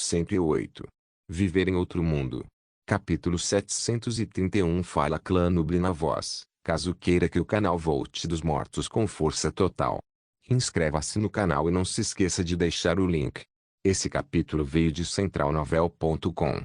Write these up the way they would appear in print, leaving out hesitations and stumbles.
108. Viver em outro mundo. Capítulo 731. Fala Clã Nubli na voz, caso queira que o canal volte dos mortos com força total. Inscreva-se no canal e não se esqueça de deixar o link. Esse capítulo veio de centralnovel.com.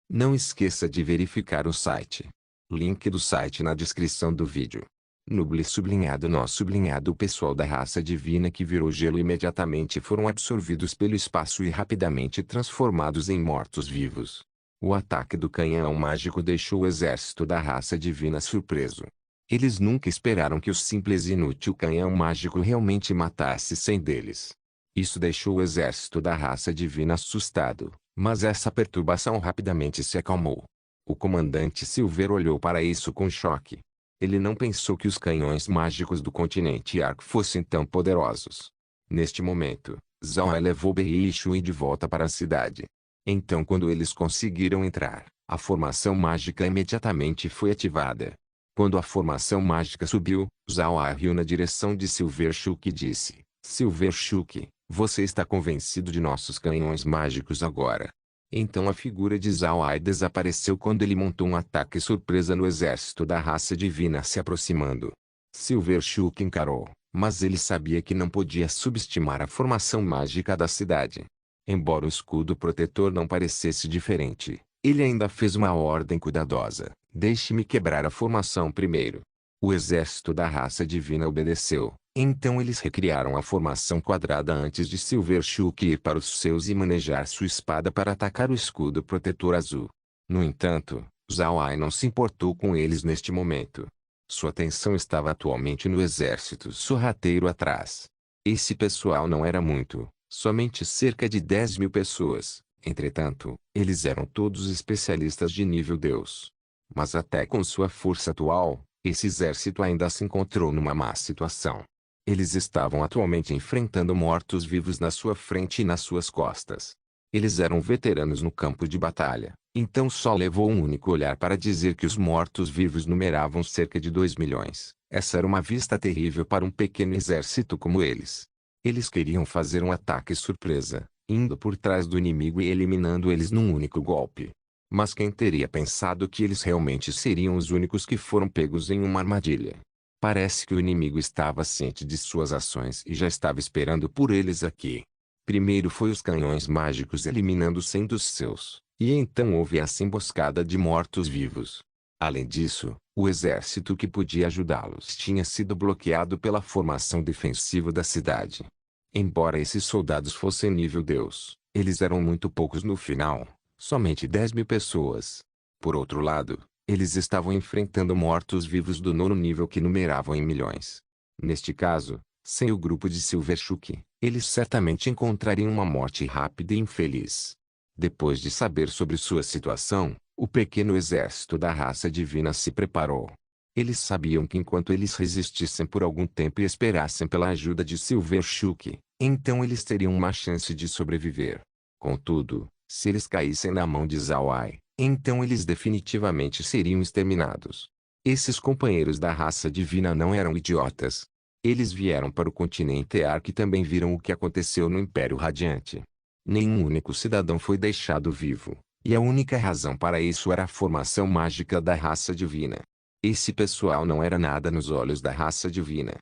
Não esqueça de verificar o site. Link do site na descrição do vídeo. Nubli sublinhado nós sublinhado o pessoal da raça divina que virou gelo imediatamente foram absorvidos pelo espaço e rapidamente transformados em mortos-vivos. O ataque do canhão mágico deixou o exército da raça divina surpreso. Eles nunca esperaram que o simples e inútil canhão mágico realmente matasse 100 deles. Isso deixou o exército da raça divina assustado, mas essa perturbação rapidamente se acalmou. O comandante Silver olhou para isso com choque. Ele não pensou que os canhões mágicos do continente Ark fossem tão poderosos. Neste momento, Zhao levou Bei e Shui de volta para a cidade. Então quando eles conseguiram entrar, a formação mágica imediatamente foi ativada. Quando a formação mágica subiu, Zhao riu na direção de Silverchuck e disse: Silverchuck, você está convencido de nossos canhões mágicos agora? Então a figura de Zhao desapareceu quando ele montou um ataque surpresa no exército da raça divina se aproximando. Silverchuck encarou, mas ele sabia que não podia subestimar a formação mágica da cidade. Embora o escudo protetor não parecesse diferente, ele ainda fez uma ordem cuidadosa: deixe-me quebrar a formação primeiro. O exército da raça divina obedeceu. Então eles recriaram a formação quadrada antes de Silverchuck ir para os seus e manejar sua espada para atacar o escudo protetor azul. No entanto, Zhao não se importou com eles neste momento. Sua atenção estava atualmente no exército sorrateiro atrás. Esse pessoal não era muito, somente cerca de 10.000 pessoas. Entretanto, eles eram todos especialistas de nível Deus. Mas até com sua força atual, esse exército ainda se encontrou numa má situação. Eles estavam atualmente enfrentando mortos-vivos na sua frente e nas suas costas. Eles eram veteranos no campo de batalha, então só levou um único olhar para dizer que os mortos-vivos numeravam cerca de 2 milhões. Essa era uma vista terrível para um pequeno exército como eles. Eles queriam fazer um ataque surpresa, indo por trás do inimigo e eliminando eles num único golpe. Mas quem teria pensado que eles realmente seriam os únicos que foram pegos em uma armadilha? Parece que o inimigo estava ciente de suas ações e já estava esperando por eles aqui. Primeiro foi os canhões mágicos eliminando 100 dos seus, e então houve essa emboscada de mortos-vivos. Além disso, o exército que podia ajudá-los tinha sido bloqueado pela formação defensiva da cidade. Embora esses soldados fossem nível Deus, eles eram muito poucos no final, somente 10.000 pessoas. Por outro lado, eles estavam enfrentando mortos-vivos do 9º nível que numeravam em milhões. Neste caso, sem o grupo de Silverchuck, eles certamente encontrariam uma morte rápida e infeliz. Depois de saber sobre sua situação, o pequeno exército da raça divina se preparou. Eles sabiam que enquanto eles resistissem por algum tempo e esperassem pela ajuda de Silverchuck, então eles teriam uma chance de sobreviver. Contudo, se eles caíssem na mão de Zhao, então eles definitivamente seriam exterminados. Esses companheiros da raça divina não eram idiotas. Eles vieram para o continente Ark e também viram o que aconteceu no Império Radiante. Nenhum único cidadão foi deixado vivo, e a única razão para isso era a formação mágica da raça divina. Esse pessoal não era nada nos olhos da raça divina.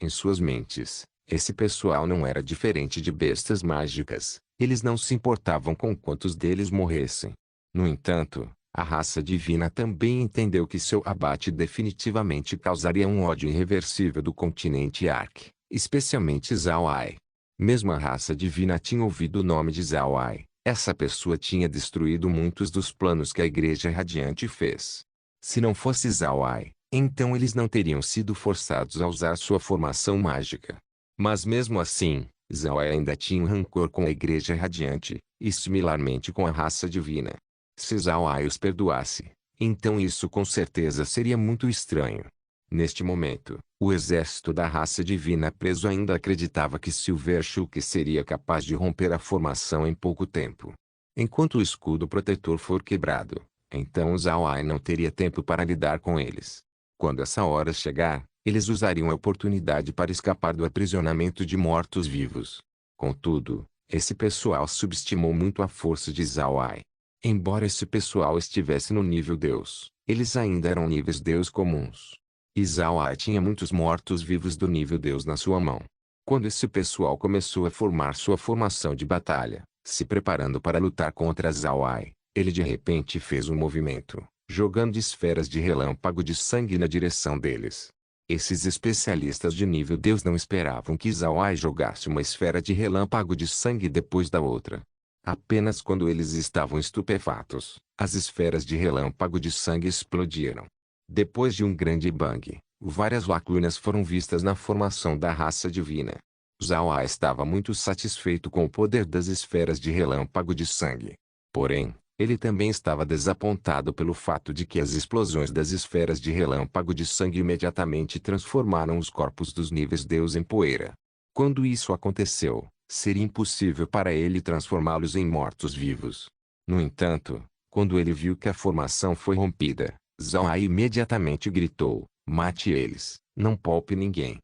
Em suas mentes, esse pessoal não era diferente de bestas mágicas. Eles não se importavam com quantos deles morressem. No entanto, a raça divina também entendeu que seu abate definitivamente causaria um ódio irreversível do continente Ark, especialmente Zhao. Mesmo a raça divina tinha ouvido o nome de Zhao. Essa pessoa tinha destruído muitos dos planos que a Igreja Radiante fez. Se não fosse Zhao, então eles não teriam sido forçados a usar sua formação mágica. Mas mesmo assim, Zhao ainda tinha um rancor com a Igreja Radiante, e similarmente com a raça divina. Se Zhao os perdoasse, então isso com certeza seria muito estranho. Neste momento, o exército da raça divina preso ainda acreditava que Silverchuck seria capaz de romper a formação em pouco tempo. Enquanto o escudo protetor for quebrado, então Zhao não teria tempo para lidar com eles. Quando essa hora chegar, eles usariam a oportunidade para escapar do aprisionamento de mortos-vivos. Contudo, Esse pessoal subestimou muito a força de Zhao Ai. Embora esse pessoal estivesse no nível Deus, eles ainda eram níveis Deus comuns. E Zhao Ai tinha muitos mortos-vivos do nível Deus na sua mão. Quando esse pessoal começou a formar sua formação de batalha, se preparando para lutar contra Zhao Ai, ele de repente fez um movimento, jogando esferas de relâmpago de sangue na direção deles. Esses especialistas de nível Deus não esperavam que Zhao Ai jogasse uma esfera de relâmpago de sangue depois da outra. Apenas quando eles estavam estupefatos, as esferas de relâmpago de sangue explodiram. Depois de um grande bang, várias lacunas foram vistas na formação da raça divina. Zhao Ai estava muito satisfeito com o poder das esferas de relâmpago de sangue. Porém, ele também estava desapontado pelo fato de que as explosões das esferas de relâmpago de sangue imediatamente transformaram os corpos dos níveis Deus em poeira. Quando isso aconteceu, seria impossível para ele transformá-los em mortos-vivos. No entanto, quando ele viu que a formação foi rompida, Zhao Ai imediatamente gritou: "Mate eles, não poupe ninguém."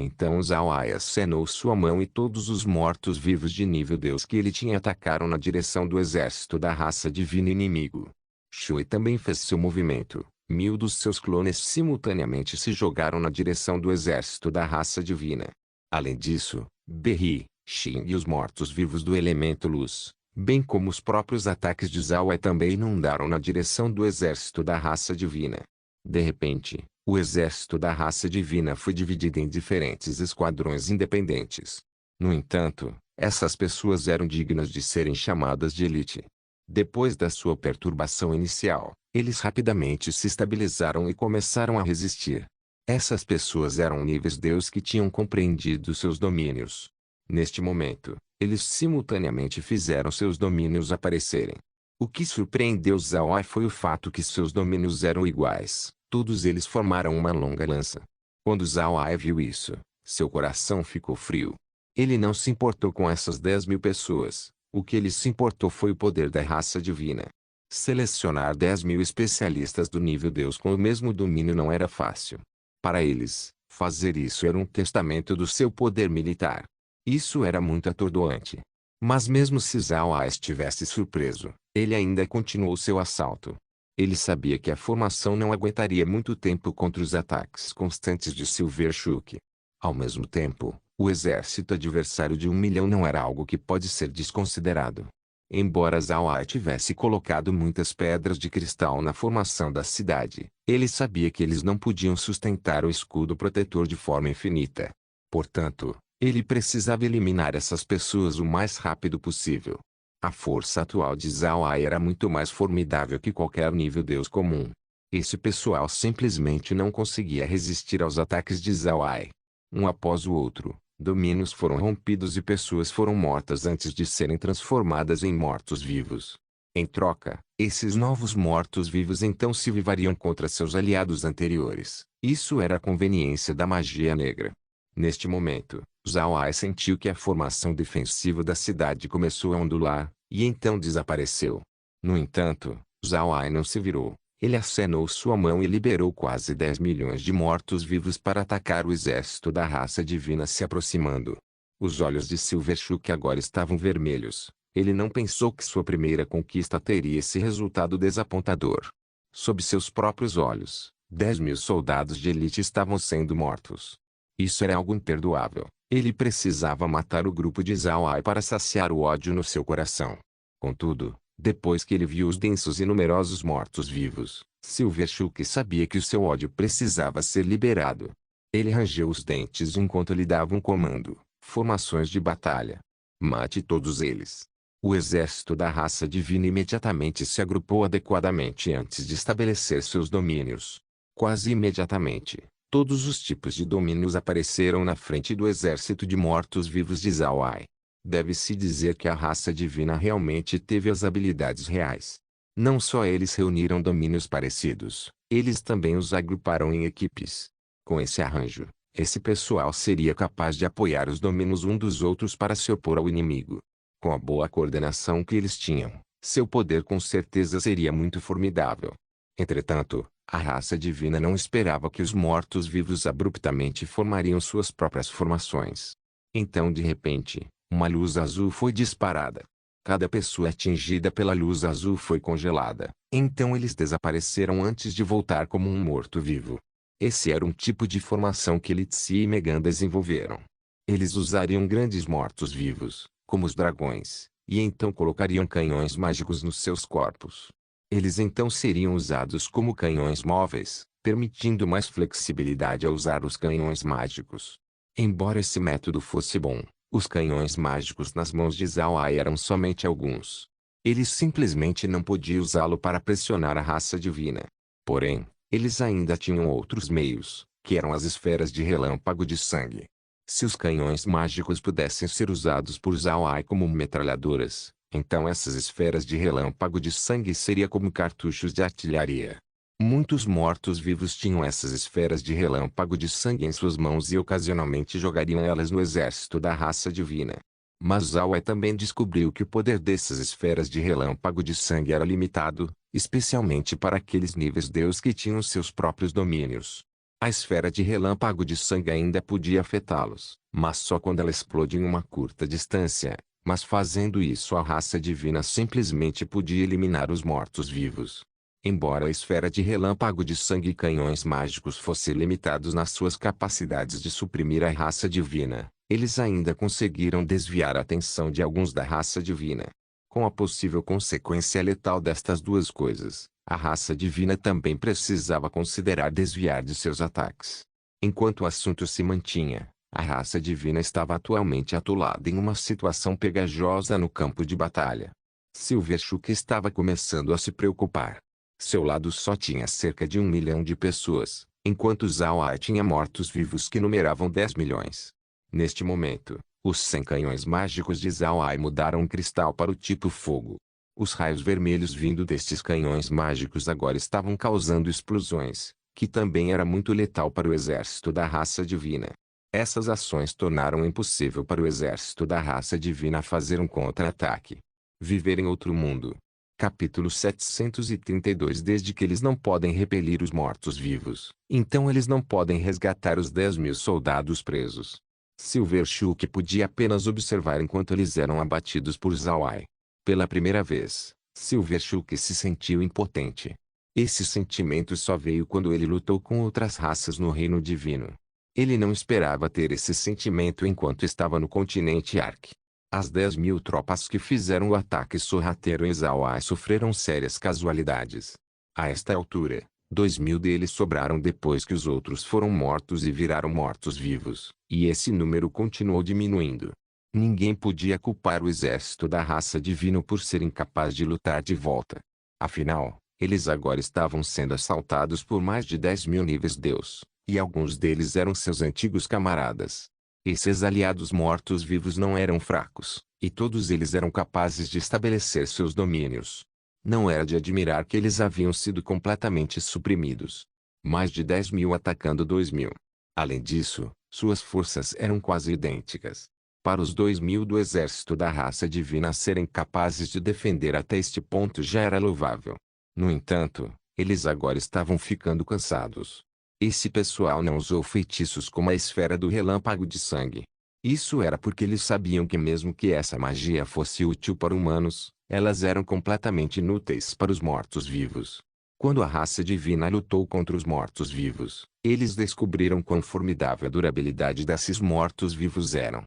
Então Zhao Ai acenou sua mão e todos os mortos-vivos de nível Deus que ele tinha atacaram na direção do exército da raça divina inimigo. Shui também fez seu movimento. 1000 dos seus clones simultaneamente se jogaram na direção do exército da raça divina. Além disso, Berri, Xin e os mortos-vivos do elemento luz, bem como os próprios ataques de Zhao Ai também inundaram na direção do exército da raça divina. De repente, o exército da raça divina foi dividido em diferentes esquadrões independentes. No entanto, essas pessoas eram dignas de serem chamadas de elite. Depois da sua perturbação inicial, eles rapidamente se estabilizaram e começaram a resistir. Essas pessoas eram níveis Deus que tinham compreendido seus domínios. Neste momento, eles simultaneamente fizeram seus domínios aparecerem. O que surpreendeu Zhao Ai foi o fato que seus domínios eram iguais. Todos eles formaram uma longa lança. Quando Zhao Ai viu isso, seu coração ficou frio. Ele não se importou com essas 10.000 pessoas. O que ele se importou foi o poder da raça divina. Selecionar 10.000 especialistas do nível Deus com o mesmo domínio não era fácil. Para eles, fazer isso era um testamento do seu poder militar. Isso era muito atordoante. Mas mesmo se Zhao Ai estivesse surpreso, ele ainda continuou seu assalto. Ele sabia que a formação não aguentaria muito tempo contra os ataques constantes de Silverchuck. Ao mesmo tempo, o exército adversário de 1 milhão não era algo que pode ser desconsiderado. Embora Zhao Ai tivesse colocado muitas pedras de cristal na formação da cidade, ele sabia que eles não podiam sustentar o escudo protetor de forma infinita. Portanto, ele precisava eliminar essas pessoas o mais rápido possível. A força atual de Zhao Ai era muito mais formidável que qualquer nível Deus comum. Esse pessoal simplesmente não conseguia resistir aos ataques de Zhao Ai. Um após o outro, domínios foram rompidos e pessoas foram mortas antes de serem transformadas em mortos-vivos. Em troca, esses novos mortos-vivos então se vivariam contra seus aliados anteriores. Isso era a conveniência da magia negra. Neste momento, Zhao Ai sentiu que a formação defensiva da cidade começou a ondular, e então desapareceu. No entanto, Zhao Ai não se virou. Ele acenou sua mão e liberou quase 10 milhões de mortos-vivos para atacar o exército da raça divina se aproximando. Os olhos de Silverchuck agora estavam vermelhos. Ele não pensou que sua primeira conquista teria esse resultado desapontador. Sob seus próprios olhos, 10.000 soldados de elite estavam sendo mortos. Isso era algo imperdoável. Ele precisava matar o grupo de Zhao Ai para saciar o ódio no seu coração. Contudo, depois que ele viu os densos e numerosos mortos-vivos, Silverchuck sabia que o seu ódio precisava ser liberado. Ele rangeu os dentes enquanto lhe dava um comando: formações de batalha. Mate todos eles. O exército da raça divina imediatamente se agrupou adequadamente antes de estabelecer seus domínios. Quase imediatamente, todos os tipos de domínios apareceram na frente do exército de mortos-vivos de Zhao Ai. Deve-se dizer que a raça divina realmente teve as habilidades reais. Não só eles reuniram domínios parecidos, eles também os agruparam em equipes. Com esse arranjo, esse pessoal seria capaz de apoiar os domínios um dos outros para se opor ao inimigo. Com a boa coordenação que eles tinham, seu poder com certeza seria muito formidável. Entretanto, a raça divina não esperava que os mortos-vivos abruptamente formariam suas próprias formações. Então de repente, Uma luz azul foi disparada. Cada pessoa atingida pela luz azul foi congelada. Então eles desapareceram antes de voltar como um morto-vivo. Esse era um tipo de formação que Litsi e Megan desenvolveram. Eles usariam grandes mortos-vivos, como os dragões, e então colocariam canhões mágicos nos seus corpos. Eles então seriam usados como canhões móveis, permitindo mais flexibilidade ao usar os canhões mágicos. Embora esse método fosse bom, os canhões mágicos nas mãos de Zhao Ai eram somente alguns. Eles simplesmente não podiam usá-lo para pressionar a raça divina. Porém, eles ainda tinham outros meios, que eram as esferas de relâmpago de sangue. Se os canhões mágicos pudessem ser usados por Zhao Ai como metralhadoras, então essas esferas de relâmpago de sangue seriam como cartuchos de artilharia. Muitos mortos-vivos tinham essas esferas de relâmpago de sangue em suas mãos e ocasionalmente jogariam elas no exército da raça divina. Mas Zhao Ai também descobriu que o poder dessas esferas de relâmpago de sangue era limitado, especialmente para aqueles níveis Deus que tinham seus próprios domínios. A esfera de relâmpago de sangue ainda podia afetá-los, mas só quando ela explode em uma curta distância. Mas fazendo isso a raça divina simplesmente podia eliminar os mortos-vivos. Embora a esfera de relâmpago de sangue e canhões mágicos fossem limitados nas suas capacidades de suprimir a raça divina, eles ainda conseguiram desviar a atenção de alguns da raça divina. Com a possível consequência letal destas duas coisas, a raça divina também precisava considerar desviar de seus ataques. Enquanto o assunto se mantinha, a raça divina estava atualmente atolada em uma situação pegajosa no campo de batalha. Silverchuck estava começando a se preocupar. Seu lado só tinha cerca de 1 milhão de pessoas, enquanto Zhao Ai tinha mortos-vivos que numeravam 10 milhões. Neste momento, os 100 canhões mágicos de Zhao Ai mudaram cristal para o tipo fogo. Os raios vermelhos vindo destes canhões mágicos agora estavam causando explosões, que também era muito letal para o exército da raça divina. Essas ações tornaram impossível para o exército da raça divina fazer um contra-ataque. Viver em outro mundo. Capítulo 732. Desde que eles não podem repelir os mortos-vivos, então eles não podem resgatar os 10.000 soldados presos. Silverchuck podia apenas observar enquanto eles eram abatidos por Zhao Ai. Pela primeira vez, Silverchuck se sentiu impotente. Esse sentimento só veio quando ele lutou com outras raças no Reino Divino. Ele não esperava ter esse sentimento enquanto estava no continente Ark. As 10.000 tropas que fizeram o ataque sorrateiro em Zhao Ai sofreram sérias casualidades. A esta altura, 2.000 deles sobraram depois que os outros foram mortos e viraram mortos-vivos, e esse número continuou diminuindo. Ninguém podia culpar o exército da raça divina por ser incapaz de lutar de volta. Afinal, eles agora estavam sendo assaltados por mais de 10.000 níveis Deus, e alguns deles eram seus antigos camaradas. Esses aliados mortos-vivos não eram fracos, e todos eles eram capazes de estabelecer seus domínios. Não era de admirar que eles haviam sido completamente suprimidos. Mais de 10.000 atacando 2.000. Além disso, suas forças eram quase idênticas. Para os 2.000 do exército da raça divina serem capazes de defender até este ponto já era louvável. No entanto, eles agora estavam ficando cansados. Esse pessoal não usou feitiços como a esfera do relâmpago de sangue. Isso era porque eles sabiam que mesmo que essa magia fosse útil para humanos, elas eram completamente inúteis para os mortos-vivos. Quando a raça divina lutou contra os mortos-vivos, eles descobriram quão formidável a durabilidade desses mortos-vivos eram.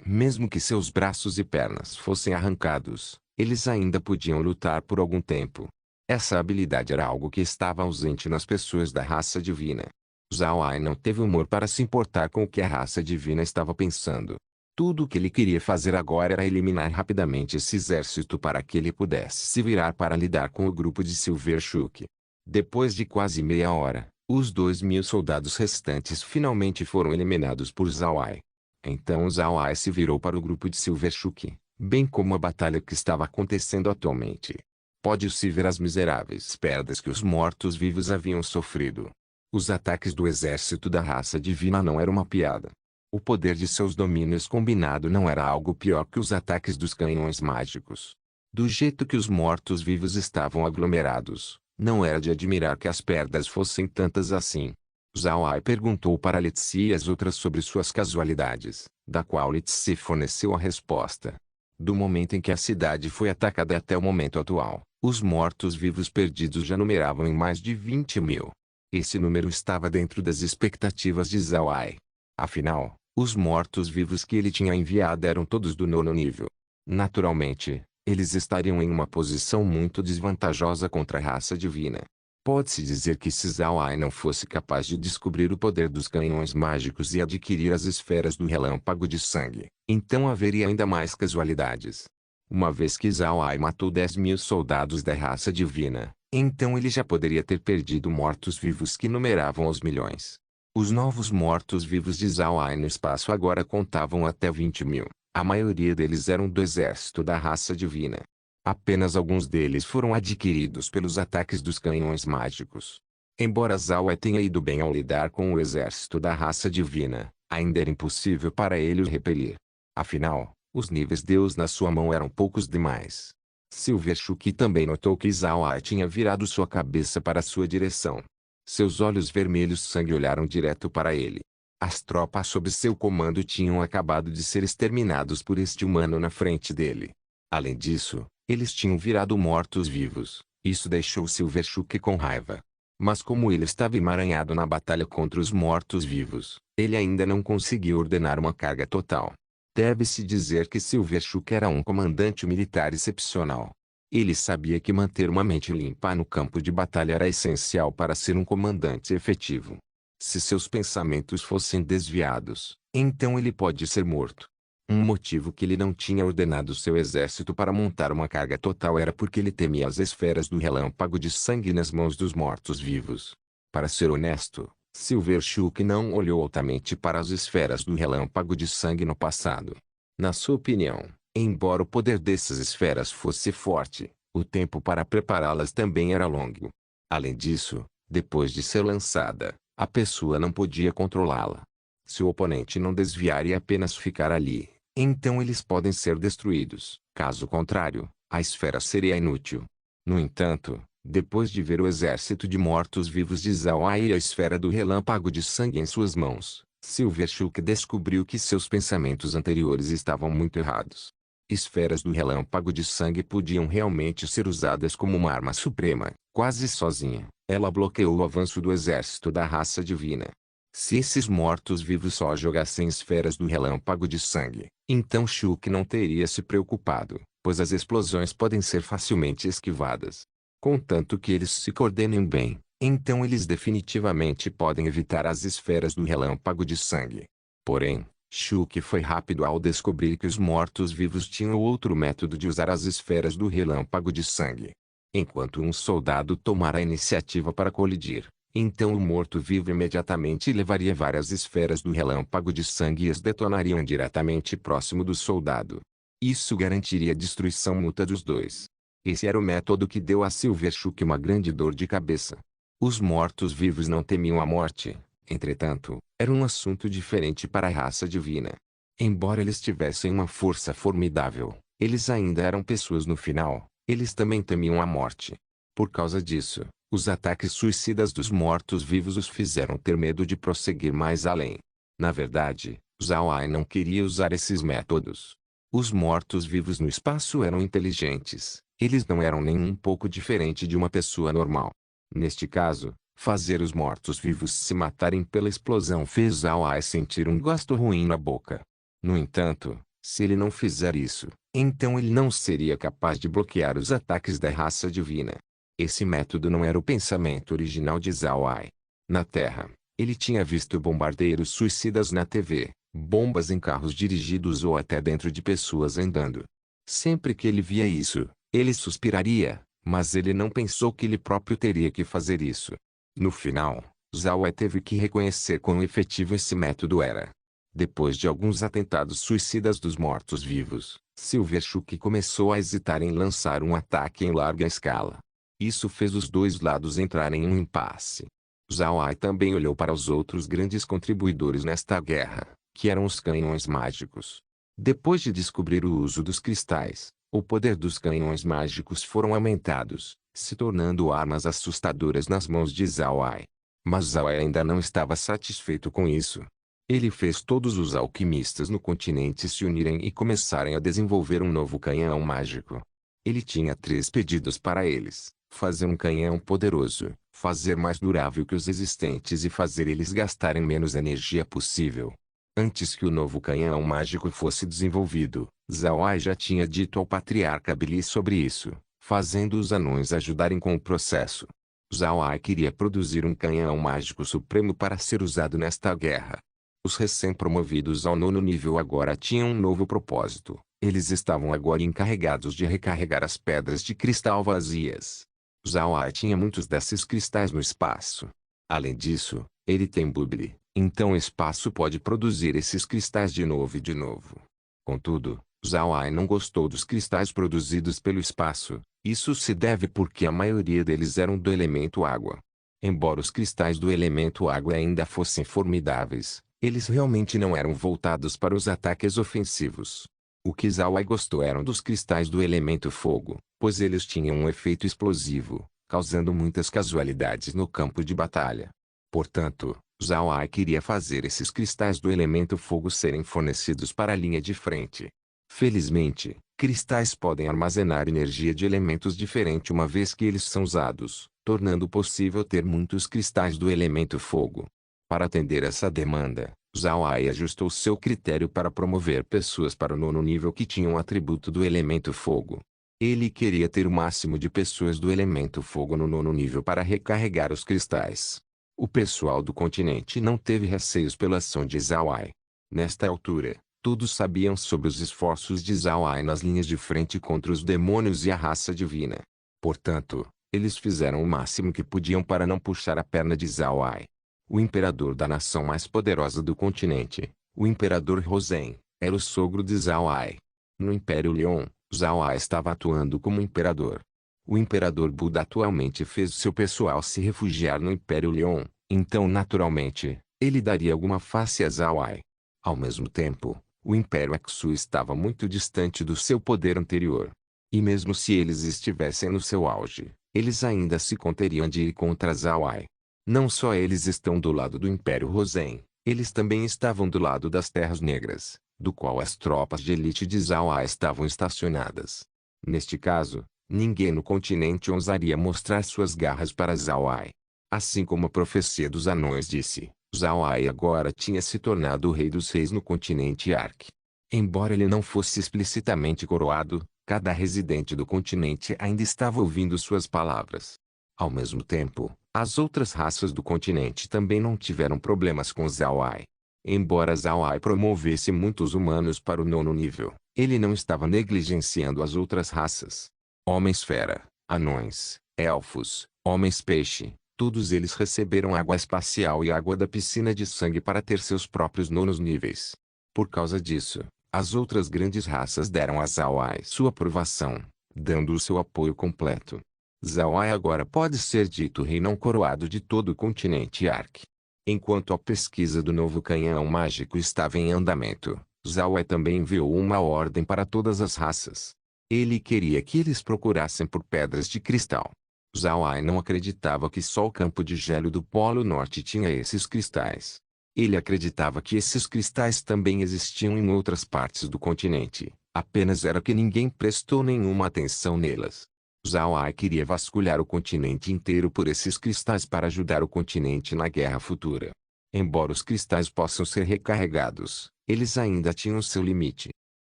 Mesmo que seus braços e pernas fossem arrancados, eles ainda podiam lutar por algum tempo. Essa habilidade era algo que estava ausente nas pessoas da raça divina. Zhao Ai não teve humor para se importar com o que a raça divina estava pensando. Tudo o que ele queria fazer agora era eliminar rapidamente esse exército para que ele pudesse se virar para lidar com o grupo de Silverchuck. Depois de quase meia hora, os 2.000 soldados restantes finalmente foram eliminados por Zhao Ai. Então Zhao Ai se virou para o grupo de Silverchuck, bem como a batalha que estava acontecendo atualmente. Pode-se ver as miseráveis perdas que os mortos-vivos haviam sofrido. Os ataques do exército da raça divina não eram uma piada. O poder de seus domínios combinado não era algo pior que os ataques dos canhões mágicos. Do jeito que os mortos-vivos estavam aglomerados, não era de admirar que as perdas fossem tantas assim. Zhao Ai perguntou para Li Tzi e as outras sobre suas casualidades, da qual Li Tzi forneceu a resposta. Do momento em que a cidade foi atacada até o momento atual, os mortos-vivos perdidos já numeravam em mais de 20.000. Esse número estava dentro das expectativas de Zhao Ai. Afinal, os mortos-vivos que ele tinha enviado eram todos do 9º nível. Naturalmente, eles estariam em uma posição muito desvantajosa contra a raça divina. Pode-se dizer que se Zhao Ai não fosse capaz de descobrir o poder dos canhões mágicos e adquirir as esferas do relâmpago de sangue, então haveria ainda mais casualidades. Uma vez que Zhao Ai matou 10.000 soldados da raça divina, então ele já poderia ter perdido mortos-vivos que numeravam aos milhões. Os novos mortos-vivos de Zhao Ai no espaço agora contavam até 20.000. A maioria deles eram do exército da raça divina. Apenas alguns deles foram adquiridos pelos ataques dos canhões mágicos. Embora Zhao Ai tenha ido bem ao lidar com o exército da raça divina, ainda era impossível para ele os repelir. Afinal, os níveis Deus na sua mão eram poucos demais. Silver Shuki também notou que Zhao Ai tinha virado sua cabeça para sua direção. Seus olhos vermelhos sangue olharam direto para ele. As tropas sob seu comando tinham acabado de ser exterminados por este humano na frente dele. Além disso, eles tinham virado mortos-vivos. Isso deixou Silver Shuki com raiva. Mas como ele estava emaranhado na batalha contra os mortos-vivos, ele ainda não conseguiu ordenar uma carga total. Deve-se dizer que Silver Shuki era um comandante militar excepcional. Ele sabia que manter uma mente limpa no campo de batalha era essencial para ser um comandante efetivo. Se seus pensamentos fossem desviados, então ele pode ser morto. Um motivo que ele não tinha ordenado seu exército para montar uma carga total era porque ele temia as esferas do relâmpago de sangue nas mãos dos mortos-vivos. Para ser honesto, Silver Shuki não olhou altamente para as esferas do relâmpago de sangue no passado. Na sua opinião, embora o poder dessas esferas fosse forte, o tempo para prepará-las também era longo. Além disso, depois de ser lançada, a pessoa não podia controlá-la. Se o oponente não desviar e apenas ficar ali, então eles podem ser destruídos. Caso contrário, a esfera seria inútil. No entanto, depois de ver o exército de mortos-vivos de Zhao Ai e a esfera do relâmpago de sangue em suas mãos, Silver Shuki descobriu que seus pensamentos anteriores estavam muito errados. Esferas do relâmpago de sangue podiam realmente ser usadas como uma arma suprema. Quase sozinha, ela bloqueou o avanço do exército da raça divina. Se esses mortos-vivos só jogassem esferas do relâmpago de sangue, então Shuki não teria se preocupado, pois as explosões podem ser facilmente esquivadas. Contanto que eles se coordenem bem, então eles definitivamente podem evitar as esferas do relâmpago de sangue. Porém, Shuki foi rápido ao descobrir que os mortos-vivos tinham outro método de usar as esferas do relâmpago de sangue. Enquanto um soldado tomara a iniciativa para colidir, então o morto-vivo imediatamente levaria várias esferas do relâmpago de sangue e as detonariam diretamente próximo do soldado. Isso garantiria a destruição mútua dos dois. Esse era o método que deu a Silver Shuki uma grande dor de cabeça. Os mortos-vivos não temiam a morte, entretanto, era um assunto diferente para a raça divina. Embora eles tivessem uma força formidável, eles ainda eram pessoas no final. Eles também temiam a morte. Por causa disso, os ataques suicidas dos mortos-vivos os fizeram ter medo de prosseguir mais além. Na verdade, Zhao Ai não queria usar esses métodos. Os mortos-vivos no espaço eram inteligentes. Eles não eram nem um pouco diferente de uma pessoa normal. Neste caso, fazer os mortos-vivos se matarem pela explosão fez Zhao Ai sentir um gosto ruim na boca. No entanto, se ele não fizer isso, então ele não seria capaz de bloquear os ataques da raça divina. Esse método não era o pensamento original de Zhao Ai. Na Terra, ele tinha visto bombardeiros suicidas na TV, bombas em carros dirigidos ou até dentro de pessoas andando. Sempre que ele via isso, ele suspiraria, mas ele não pensou que ele próprio teria que fazer isso. No final, Zhao Ai teve que reconhecer quão efetivo esse método era. Depois de alguns atentados suicidas dos mortos-vivos, Silver Shuki começou a hesitar em lançar um ataque em larga escala. Isso fez os dois lados entrarem em um impasse. Zhao Ai também olhou para os outros grandes contribuidores nesta guerra, que eram os canhões mágicos. Depois de descobrir o uso dos cristais, o poder dos canhões mágicos foram aumentados, se tornando armas assustadoras nas mãos de Zhao Ai. Mas Zhao Ai ainda não estava satisfeito com isso. Ele fez todos os alquimistas no continente se unirem e começarem a desenvolver um novo canhão mágico. Ele tinha 3 pedidos para eles: fazer um canhão poderoso, fazer mais durável que os existentes e fazer eles gastarem menos energia possível. Antes que o novo canhão mágico fosse desenvolvido, Zhao Ai já tinha dito ao patriarca Bili sobre isso, fazendo os anões ajudarem com o processo. Zhao Ai queria produzir um canhão mágico supremo para ser usado nesta guerra. Os recém-promovidos ao 9º nível agora tinham um novo propósito. Eles estavam agora encarregados de recarregar as pedras de cristal vazias. Zhao Ai tinha muitos desses cristais no espaço. Além disso, ele tem buble, então o espaço pode produzir esses cristais de novo e de novo. Contudo, Zhao Ai não gostou dos cristais produzidos pelo espaço. Isso se deve porque a maioria deles eram do elemento água. Embora os cristais do elemento água ainda fossem formidáveis, eles realmente não eram voltados para os ataques ofensivos. O que Zhao Ai gostou eram dos cristais do elemento fogo, pois eles tinham um efeito explosivo, causando muitas casualidades no campo de batalha. Portanto, Zhao Ai queria fazer esses cristais do elemento fogo serem fornecidos para a linha de frente. Felizmente, cristais podem armazenar energia de elementos diferentes uma vez que eles são usados, tornando possível ter muitos cristais do elemento fogo. Para atender essa demanda, Zhao Ai ajustou seu critério para promover pessoas para o 9º nível que tinham o atributo do elemento fogo. Ele queria ter o máximo de pessoas do elemento fogo no 9º nível para recarregar os cristais. O pessoal do continente não teve receios pela ação de Zhao Ai. Nesta altura, todos sabiam sobre os esforços de Zhao Ai nas linhas de frente contra os demônios e a raça divina. Portanto, eles fizeram o máximo que podiam para não puxar a perna de Zhao Ai. O imperador da nação mais poderosa do continente, o imperador Rozen, era o sogro de Zhao Ai. No Império Leon, Zhao Ai estava atuando como imperador. O imperador Buda atualmente fez seu pessoal se refugiar no Império Leon, então naturalmente, ele daria alguma face a Zhao Ai. Ao mesmo tempo, o Império Exu estava muito distante do seu poder anterior. E mesmo se eles estivessem no seu auge, eles ainda se conteriam de ir contra Zhao Ai. Não só eles estão do lado do Império Rozen, eles também estavam do lado das Terras Negras, do qual as tropas de elite de Zhao Ai estavam estacionadas. Neste caso, ninguém no continente ousaria mostrar suas garras para Zhao Ai. Assim como a profecia dos anões disse, Zhao Ai agora tinha se tornado o rei dos reis no continente Ark. Embora ele não fosse explicitamente coroado, cada residente do continente ainda estava ouvindo suas palavras. Ao mesmo tempo, as outras raças do continente também não tiveram problemas com Zhao Ai. Embora Zhao Ai promovesse muitos humanos para o 9º nível, ele não estava negligenciando as outras raças. Homens-fera, anões, elfos, homens-peixe, todos eles receberam água espacial e água da piscina de sangue para ter seus próprios 9º níveis. Por causa disso, as outras grandes raças deram a Zhao Ai sua aprovação, dando o seu apoio completo. Zhao Ai agora pode ser dito rei não coroado de todo o continente Ark. Enquanto a pesquisa do novo canhão mágico estava em andamento, Zhao Ai também enviou uma ordem para todas as raças. Ele queria que eles procurassem por pedras de cristal. Zhao Ai não acreditava que só o campo de gelo do Polo Norte tinha esses cristais. Ele acreditava que esses cristais também existiam em outras partes do continente, apenas era que ninguém prestou nenhuma atenção nelas. Zhao Ai queria vasculhar o continente inteiro por esses cristais para ajudar o continente na guerra futura. Embora os cristais possam ser recarregados, eles ainda tinham seu limite.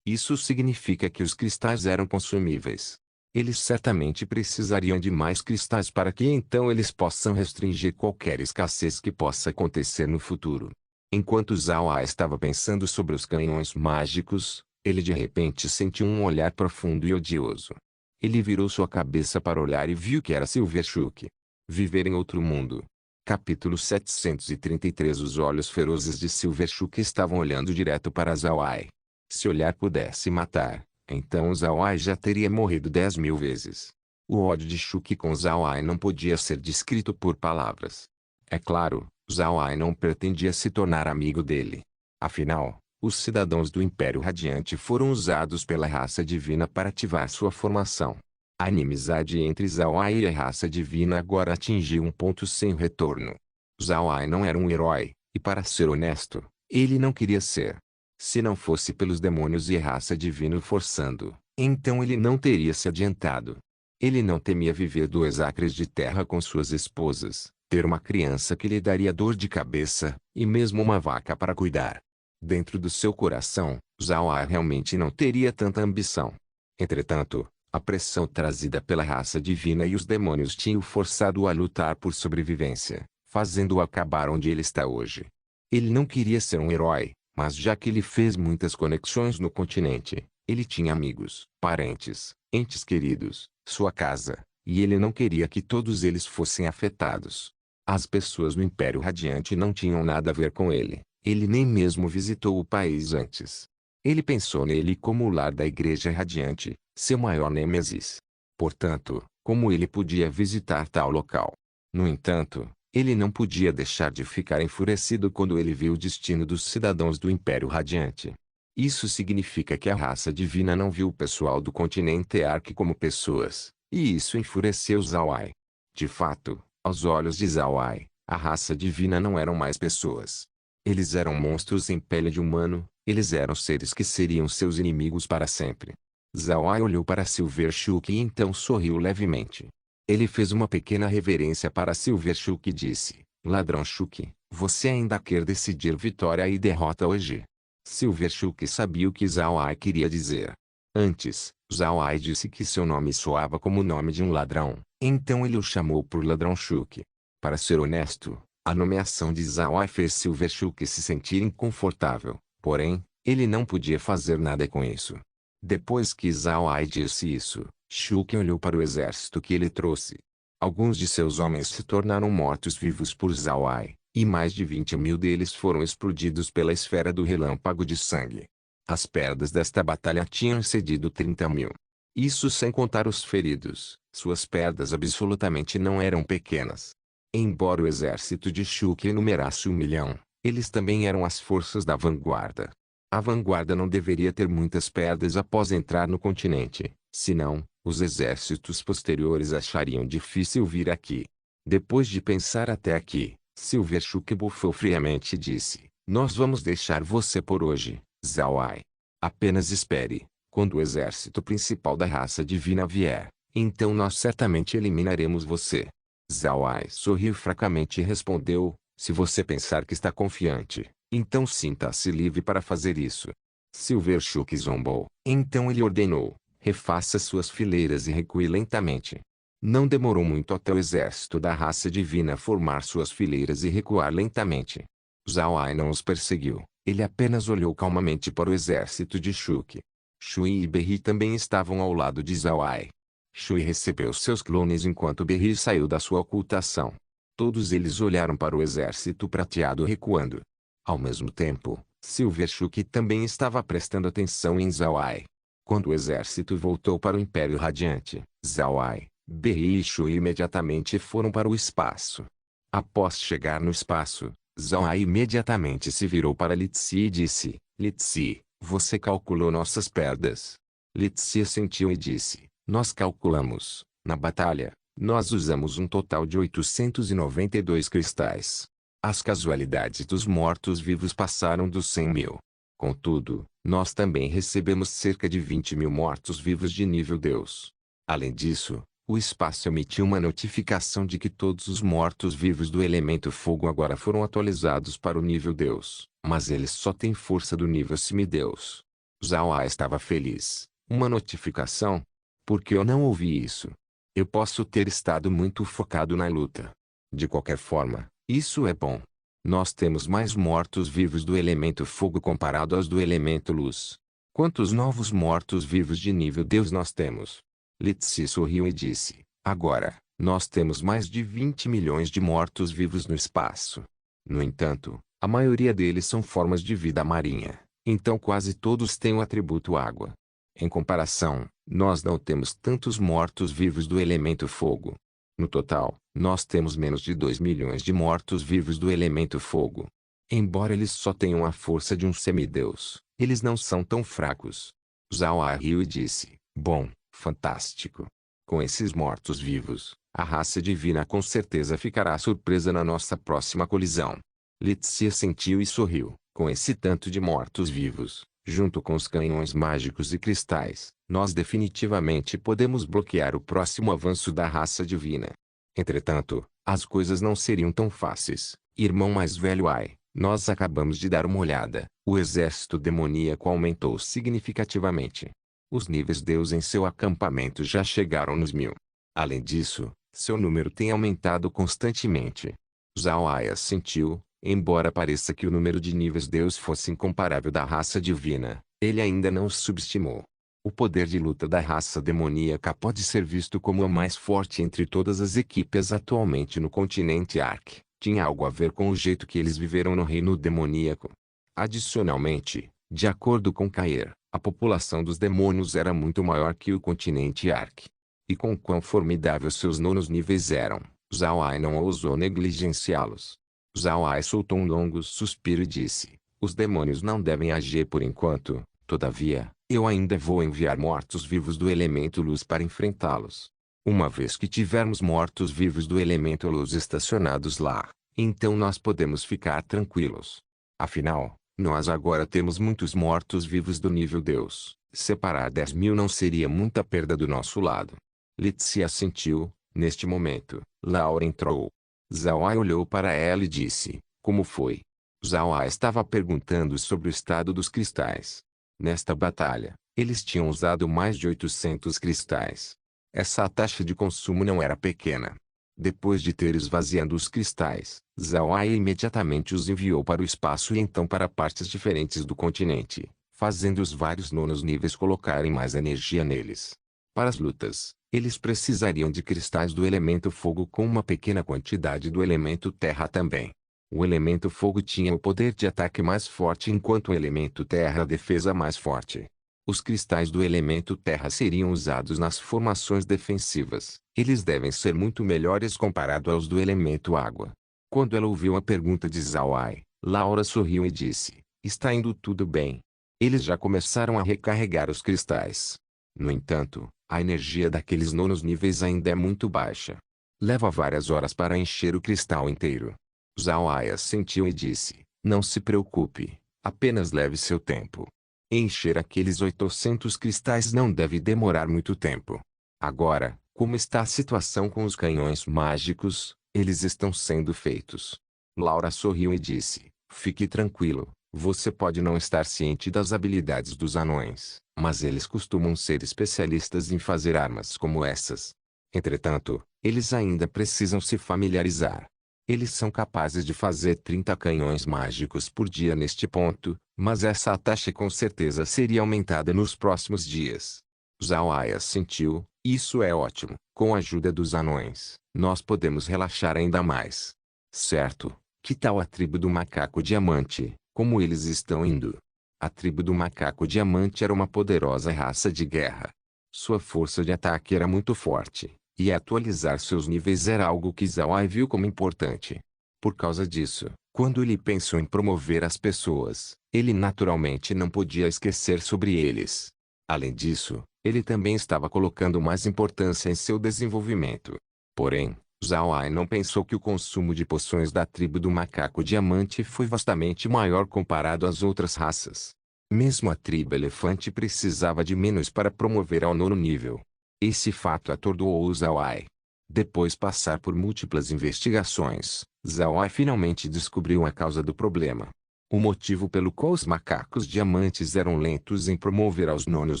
Isso significa que os cristais eram consumíveis. Eles certamente precisariam de mais cristais para que então eles possam restringir qualquer escassez que possa acontecer no futuro. Enquanto Zhao Ai estava pensando sobre os canhões mágicos, ele de repente sentiu um olhar profundo e odioso. Ele virou sua cabeça para olhar e viu que era Silverchuck. Viver em outro mundo. Capítulo 733. Os olhos ferozes de Silverchuck estavam olhando direto para Zhao Ai. Se olhar pudesse matar, então Zhao Ai já teria morrido 10.000 vezes. O ódio de Chuck com Zhao Ai não podia ser descrito por palavras. É claro, Zhao Ai não pretendia se tornar amigo dele. Afinal, os cidadãos do Império Radiante foram usados pela raça divina para ativar sua formação. A inimizade entre Zhao Ai e a raça divina agora atingiu um ponto sem retorno. Zhao Ai não era um herói, e para ser honesto, ele não queria ser. Se não fosse pelos demônios e raça divina o forçando, então ele não teria se adiantado. Ele não temia viver 2 acres de terra com suas esposas, ter uma criança que lhe daria dor de cabeça, e mesmo uma vaca para cuidar. Dentro do seu coração, Zhao Ai realmente não teria tanta ambição. Entretanto, a pressão trazida pela raça divina e os demônios tinha o forçado a lutar por sobrevivência, fazendo-o acabar onde ele está hoje. Ele não queria ser um herói, mas já que ele fez muitas conexões no continente, ele tinha amigos, parentes, entes queridos, sua casa, e ele não queria que todos eles fossem afetados. As pessoas no Império Radiante não tinham nada a ver com ele, ele nem mesmo visitou o país antes. Ele pensou nele como o lar da Igreja Radiante, seu maior nêmesis. Portanto, como ele podia visitar tal local? No entanto, ele não podia deixar de ficar enfurecido quando ele viu o destino dos cidadãos do Império Radiante. Isso significa que a raça divina não viu o pessoal do continente Ark como pessoas, e isso enfureceu Zhao Ai. De fato, aos olhos de Zhao Ai, a raça divina não eram mais pessoas. Eles eram monstros em pele de humano, eles eram seres que seriam seus inimigos para sempre. Zhao Ai olhou para Silverchuck e então sorriu levemente. Ele fez uma pequena reverência para Silverchuck e disse: Ladrão Chuck, você ainda quer decidir vitória e derrota hoje? Silverchuck sabia o que Zhao Ai queria dizer. Antes, Zhao Ai disse que seu nome soava como o nome de um ladrão, então ele o chamou por Ladrão Chuck. Para ser honesto, a nomeação de Zhao Ai fez Silverchuck se sentir inconfortável, porém, ele não podia fazer nada com isso. Depois que Zhao Ai disse isso, Chuck olhou para o exército que ele trouxe. Alguns de seus homens se tornaram mortos-vivos por Zhao Ai, e mais de 20.000 deles foram explodidos pela esfera do relâmpago de sangue. As perdas desta batalha tinham excedido 30.000. Isso sem contar os feridos, suas perdas absolutamente não eram pequenas. Embora o exército de Chuck enumerasse 1.000.000, eles também eram as forças da vanguarda. A vanguarda não deveria ter muitas perdas após entrar no continente, senão, os exércitos posteriores achariam difícil vir aqui. Depois de pensar até aqui, Silverchuck bufou friamente e disse: Nós vamos deixar você por hoje, Zhao Ai. Apenas espere, quando o exército principal da raça divina vier, então nós certamente eliminaremos você. Zhao Ai sorriu fracamente e respondeu: Se você pensar que está confiante, então sinta-se livre para fazer isso. Silverchuck zombou. Então ele ordenou: refaça suas fileiras e recue lentamente. Não demorou muito até o exército da raça divina formar suas fileiras e recuar lentamente. Zhao Ai não os perseguiu, ele apenas olhou calmamente para o exército de Chuck. Shui e Berri também estavam ao lado de Zhao Ai. Shui recebeu seus clones enquanto Berri saiu da sua ocultação. Todos eles olharam para o exército prateado recuando. Ao mesmo tempo, Silverchuck também estava prestando atenção em Zhao Ai. Quando o exército voltou para o Império Radiante, Zhao Ai, Berri e Shui imediatamente foram para o espaço. Após chegar no espaço, Zhao Ai imediatamente se virou para Litsi e disse: Litsi, você calculou nossas perdas? Litsi assentiu e disse: Nós calculamos, na batalha, nós usamos um total de 892 cristais. As casualidades dos mortos-vivos passaram dos 100.000. Contudo, nós também recebemos cerca de 20.000 mortos-vivos de nível Deus. Além disso, o espaço emitiu uma notificação de que todos os mortos-vivos do elemento fogo agora foram atualizados para o nível Deus, mas eles só têm força do nível semideus. Zhao Ai estava feliz. Uma notificação? Por que eu não ouvi isso? Eu posso ter estado muito focado na luta. De qualquer forma, isso é bom. Nós temos mais mortos-vivos do elemento fogo comparado aos do elemento luz. Quantos novos mortos-vivos de nível Deus nós temos? Litsi sorriu e disse: Agora, nós temos mais de 20 milhões de mortos-vivos no espaço. No entanto, a maioria deles são formas de vida marinha, então quase todos têm o atributo água. Em comparação, nós não temos tantos mortos-vivos do elemento fogo. No total, nós temos menos de 2 milhões de mortos-vivos do elemento fogo. Embora eles só tenham a força de um semideus, eles não são tão fracos. Zhao Ai riu e disse: Bom, fantástico. Com esses mortos-vivos, a raça divina com certeza ficará surpresa na nossa próxima colisão. Lizzie sentiu e sorriu. Com esse tanto de mortos-vivos, junto com os canhões mágicos e cristais, nós definitivamente podemos bloquear o próximo avanço da raça divina. Entretanto, as coisas não seriam tão fáceis. Irmão mais velho Ai, nós acabamos de dar uma olhada. O exército demoníaco aumentou significativamente. Os níveis Deus em seu acampamento já chegaram nos 1000. Além disso, seu número tem aumentado constantemente. Zhao Ai assentiu. Embora pareça que o número de níveis Deus fosse incomparável da raça divina, ele ainda não os subestimou. O poder de luta da raça demoníaca pode ser visto como a mais forte entre todas as equipes atualmente no continente Ark. Tinha algo a ver com o jeito que eles viveram no reino demoníaco. Adicionalmente, de acordo com Kair, a população dos demônios era muito maior que o continente Ark. E com quão formidável seus nonos níveis eram, Zhao Ai não ousou negligenciá-los. Zhao Ai soltou um longo suspiro e disse: os demônios não devem agir por enquanto, todavia, eu ainda vou enviar mortos-vivos do elemento luz para enfrentá-los. Uma vez que tivermos mortos-vivos do elemento luz estacionados lá, então nós podemos ficar tranquilos. Afinal, nós agora temos muitos mortos-vivos do nível Deus. Separar 10.000 não seria muita perda do nosso lado. Lizzie assentiu. Neste momento, Laura entrou. Zhao Ai olhou para ela e disse: como foi? Zhao Ai estava perguntando sobre o estado dos cristais. Nesta batalha, eles tinham usado mais de 800 cristais. Essa taxa de consumo não era pequena. Depois de ter esvaziado os cristais, Zhao Ai imediatamente os enviou para o espaço e então para partes diferentes do continente, fazendo os vários nonos níveis colocarem mais energia neles. Para as lutas, eles precisariam de cristais do elemento fogo com uma pequena quantidade do elemento terra também. O elemento fogo tinha o poder de ataque mais forte enquanto o elemento terra a defesa mais forte. Os cristais do elemento terra seriam usados nas formações defensivas. Eles devem ser muito melhores comparado aos do elemento água. Quando ela ouviu a pergunta de Zhao Ai, Laura sorriu e disse: está indo tudo bem. Eles já começaram a recarregar os cristais. No entanto, a energia daqueles nonos níveis ainda é muito baixa. Leva várias horas para encher o cristal inteiro. Zhao Ai assentiu e disse: não se preocupe, apenas leve seu tempo. Encher aqueles 800 cristais não deve demorar muito tempo. Agora, como está a situação com os canhões mágicos? Eles estão sendo feitos. Laura sorriu e disse: fique tranquilo, você pode não estar ciente das habilidades dos anões, mas eles costumam ser especialistas em fazer armas como essas. Entretanto, eles ainda precisam se familiarizar. Eles são capazes de fazer 30 canhões mágicos por dia neste ponto, mas essa taxa com certeza seria aumentada nos próximos dias. Zhao Ai assentiu: isso é ótimo. Com a ajuda dos anões, nós podemos relaxar ainda mais. Certo, que tal a tribo do macaco diamante, como eles estão indo? A tribo do macaco diamante era uma poderosa raça de guerra. Sua força de ataque era muito forte, e atualizar seus níveis era algo que Zhao Ai viu como importante. Por causa disso, quando ele pensou em promover as pessoas, ele naturalmente não podia esquecer sobre eles. Além disso, ele também estava colocando mais importância em seu desenvolvimento. Porém, Zhao Ai não pensou que o consumo de poções da tribo do macaco diamante foi vastamente maior comparado às outras raças. Mesmo a tribo elefante precisava de menos para promover ao nono nível. Esse fato atordoou Zhao Ai. Depois de passar por múltiplas investigações, Zhao Ai finalmente descobriu a causa do problema. O motivo pelo qual os macacos diamantes eram lentos em promover aos nonos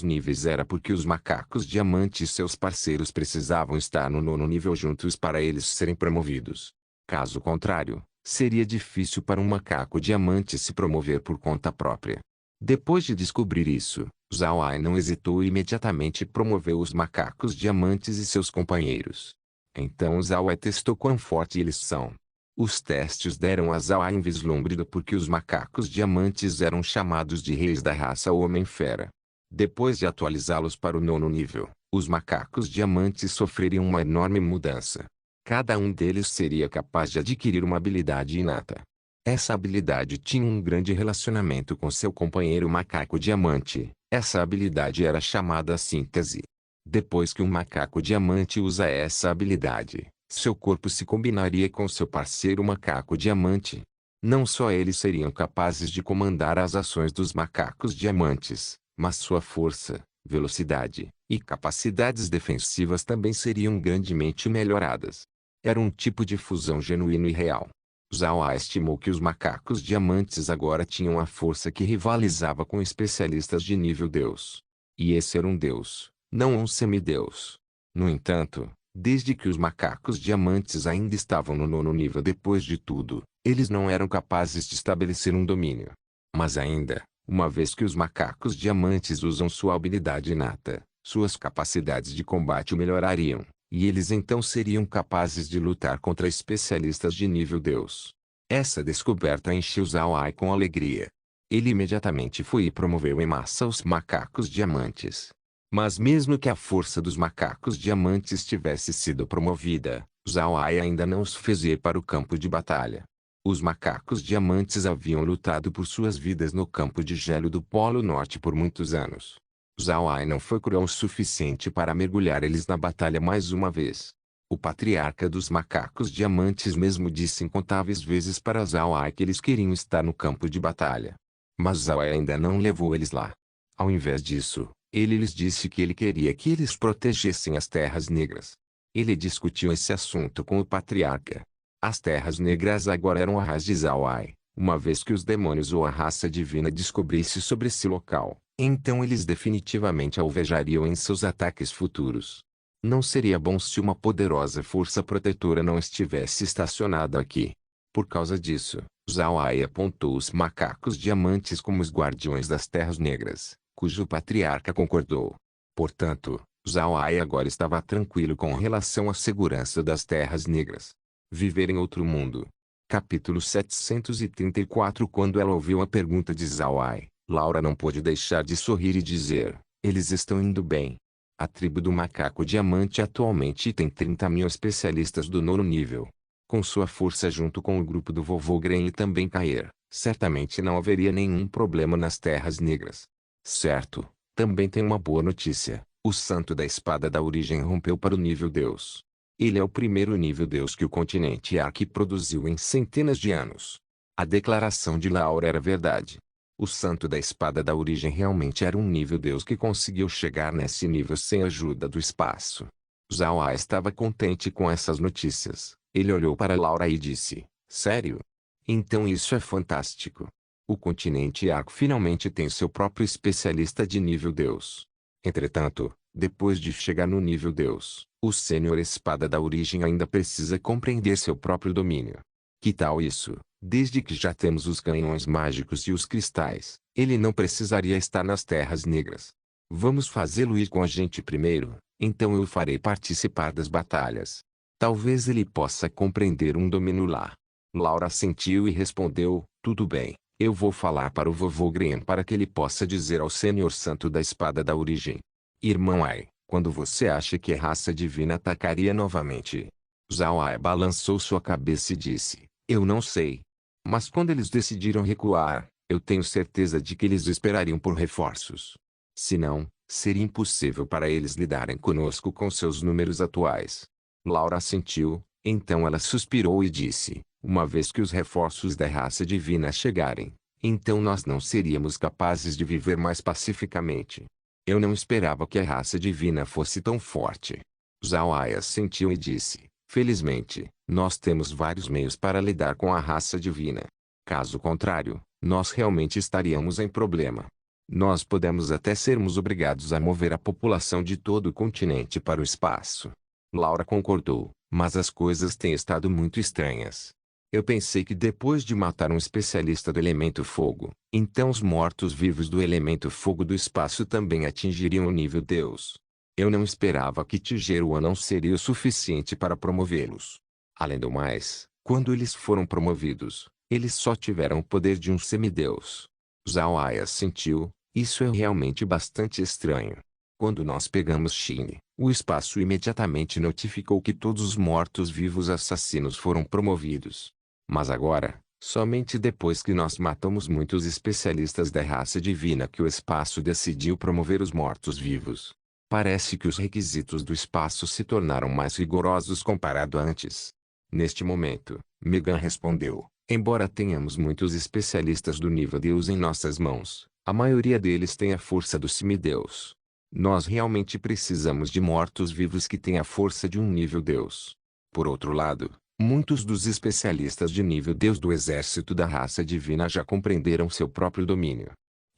níveis era porque os macacos diamantes e seus parceiros precisavam estar no nono nível juntos para eles serem promovidos. Caso contrário, seria difícil para um macaco diamante se promover por conta própria. Depois de descobrir isso, Zhao Ai não hesitou e imediatamente promoveu os macacos diamantes e seus companheiros. Então Zhao Ai testou quão forte eles são. Os testes deram a Zhao Ai um vislumbre do porquê os macacos diamantes eram chamados de reis da raça Homem-Fera. Depois de atualizá-los para o nono nível, os macacos diamantes sofreriam uma enorme mudança. Cada um deles seria capaz de adquirir uma habilidade inata. Essa habilidade tinha um grande relacionamento com seu companheiro macaco diamante. Essa habilidade era chamada síntese. Depois que um macaco diamante usa essa habilidade, seu corpo se combinaria com seu parceiro macaco diamante. Não só eles seriam capazes de comandar as ações dos macacos diamantes, mas sua força, velocidade e capacidades defensivas também seriam grandemente melhoradas. Era um tipo de fusão genuíno e real. Zhao estimou que os macacos diamantes agora tinham a força que rivalizava com especialistas de nível Deus. E esse era um Deus, não um semideus. No entanto, desde que os macacos diamantes ainda estavam no nono nível depois de tudo, eles não eram capazes de estabelecer um domínio. Mas ainda, uma vez que os macacos diamantes usam sua habilidade inata, suas capacidades de combate melhorariam, e eles então seriam capazes de lutar contra especialistas de nível Deus. Essa descoberta encheu Zhao Ai com alegria. Ele imediatamente foi e promoveu em massa os macacos diamantes. Mas mesmo que a força dos macacos diamantes tivesse sido promovida, Zhao Ai ainda não os fez ir para o campo de batalha. Os macacos diamantes haviam lutado por suas vidas no campo de gelo do Polo Norte por muitos anos. Zhao Ai não foi cruel o suficiente para mergulhar eles na batalha mais uma vez. O patriarca dos macacos diamantes mesmo disse incontáveis vezes para Zhao Ai que eles queriam estar no campo de batalha. Mas Zhao Ai ainda não levou eles lá. Ao invés disso, ele lhes disse que ele queria que eles protegessem as terras negras. Ele discutiu esse assunto com o patriarca. As terras negras agora eram a raiz de Zhao Ai, uma vez que os demônios ou a raça divina descobrisse sobre esse local. Então eles definitivamente alvejariam em seus ataques futuros. Não seria bom se uma poderosa força protetora não estivesse estacionada aqui. Por causa disso, Zhao Ai apontou os macacos diamantes como os guardiões das terras negras, cujo patriarca concordou. Portanto, Zhao Ai agora estava tranquilo com relação à segurança das terras negras. Viver em outro mundo. Capítulo 734. Quando ela ouviu a pergunta de Zhao Ai, Laura não pôde deixar de sorrir e dizer, eles estão indo bem. A tribo do macaco diamante atualmente tem 30.000 especialistas do nono nível. Com sua força junto com o grupo do vovô Gren e também cair, certamente não haveria nenhum problema nas terras negras. Certo, também tem uma boa notícia, o santo da espada da origem rompeu para o nível Deus. Ele é o primeiro nível Deus que o continente Ark produziu em centenas de anos. A declaração de Laura era verdade. O santo da espada da origem realmente era um nível Deus que conseguiu chegar nesse nível sem a ajuda do espaço. Zhao Ai estava contente com essas notícias. Ele olhou para Laura e disse, sério? Então isso é fantástico. O continente Ark finalmente tem seu próprio especialista de nível Deus. Entretanto, depois de chegar no nível Deus, o Senhor Espada da Origem ainda precisa compreender seu próprio domínio. Que tal isso? Desde que já temos os canhões mágicos e os cristais, ele não precisaria estar nas terras negras. Vamos fazê-lo ir com a gente primeiro, então eu o farei participar das batalhas. Talvez ele possa compreender um domínio lá. Laura assentiu e respondeu, tudo bem, eu vou falar para o vovô Gren para que ele possa dizer ao Senhor Santo da Espada da Origem. Irmão Ai, quando você acha que a raça divina atacaria novamente? Zhao Ai balançou sua cabeça e disse, eu não sei. Mas quando eles decidiram recuar, eu tenho certeza de que eles esperariam por reforços. Senão, seria impossível para eles lidarem conosco com seus números atuais. Laura assentiu, então ela suspirou e disse, uma vez que os reforços da raça divina chegarem, então nós não seríamos capazes de viver mais pacificamente. Eu não esperava que a raça divina fosse tão forte. Zhao Ai assentiu e disse, felizmente, nós temos vários meios para lidar com a raça divina. Caso contrário, nós realmente estaríamos em problema. Nós podemos até sermos obrigados a mover a população de todo o continente para o espaço. Laura concordou, mas as coisas têm estado muito estranhas. Eu pensei que depois de matar um especialista do elemento fogo, então os mortos-vivos do elemento fogo do espaço também atingiriam o nível Deus. Eu não esperava que Tigeruan não seria o suficiente para promovê-los. Além do mais, quando eles foram promovidos, eles só tiveram o poder de um semideus. Zhao Ai assentiu, isso é realmente bastante estranho. Quando nós pegamos Xin, o espaço imediatamente notificou que todos os mortos-vivos assassinos foram promovidos. Mas agora, somente depois que nós matamos muitos especialistas da raça divina que o espaço decidiu promover os mortos-vivos. Parece que os requisitos do espaço se tornaram mais rigorosos comparado a antes. Neste momento, Megan respondeu: embora tenhamos muitos especialistas do nível Deus em nossas mãos, a maioria deles tem a força do semideus. Nós realmente precisamos de mortos-vivos que têm a força de um nível Deus. Por outro lado, muitos dos especialistas de nível Deus do exército da raça divina já compreenderam seu próprio domínio.